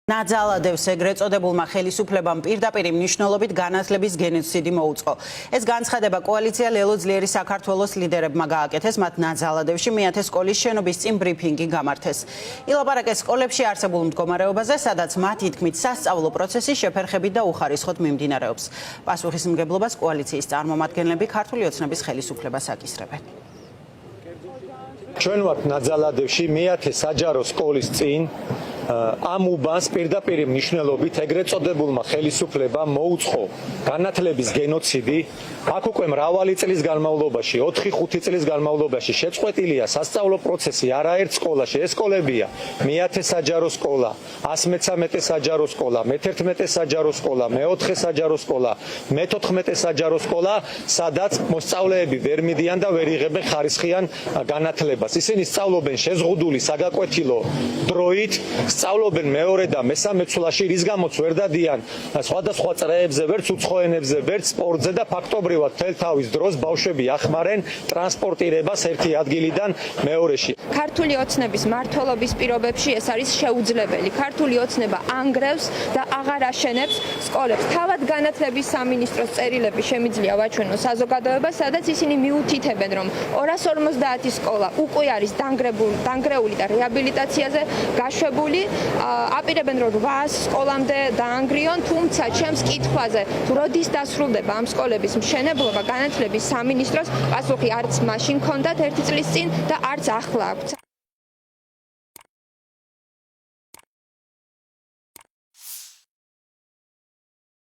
ნაძალადევს ეგრეთ წოდებულმა ხელისუფლებამ პირდაპირ მნიშვნელობით განათლების გენოციდი მოუწყო. ეს განცხადება კოალიცია ლელო ძლიერი საქართველოს ლიდერებმა გააკეთეს, მათ ნაძალადევში მეათე სკოლის შენობის წინ ბრიფინგი გამართეს. ილაპარაკეს სკოლებში არსებულ მდგომარეობაზე, სადაც მათი თქმით სასწავლო პროცესი შეფერხებით და უხარისხოდ მიმდინარეობს. პასუხისმგებლობას კოალიციის წარმომადგენლები ქართული ოცნების ხელისუფლებას აკისრებენ. ჩვენ ვართ ნაძალადევში მეათე საჯარო სკოლის წინ ამ უბანს პირდაპირ მნიშვნელობით ეგრეთ წოდებულმა ხელისუფლებამ მოუწყო განათლების გენოციდი. აქ უკვე მრავალი წლის განმავლობაში, 4-5 წლის განმავლობაში შეწყვეტილია სასწავლო პროცესი არაერთ სკოლაში. ეს სკოლებია მეათე საჯარო სკოლა, 113 საჯარო სკოლა, მე-11 საჯარო სკოლა, მე-4 საჯარო სკოლა, მე-14 საჯარო სკოლა, სადაც მოსწავლეები ვერ მიდიან და ვერ იღებენ ხარისხიან განათლებას. ისინი სწავლობენ შეზღუდული საგაკვეთილო დროით, სწავლობენ მეორე და მესამე ცვლაში, რის გამოც ვერ დადიან სხვადასხვა წრეებზე, ვერც უცხო ენებზე, ვერც სპორტზე და ფაქტობრივად თელ თავის დროს ბავშვები ახმარენ ტრანსპორტირებას ერთი ადგილიდან მეორეში. ქართული ოცნების მმართველობის პირობებში ეს არის შეუძლებელი. ქართული ოცნება ანგრევს და აღარ აშენებს სკოლებს. თავად განათლების სამინისტროს წერილები შემიძლია ვაჩვენო საზოგადოებას, სადაც ისინი მიუთითებენ, რომ 250 სკოლა უკვე არის დანგრეული და რეაბილიტაციაზე გაშვებული. აპირებენ რომ 800 სკოლამდე დაანგრიონ, თუმცა ჩემს კითხვაზე, თუ როდის დასრულდება ამ სკოლების მშენებლობა, განათლების სამინისტროს პასუხი არც მაშინ ჰქონდათ 1 წლის წინ და არც ახლა აქვს.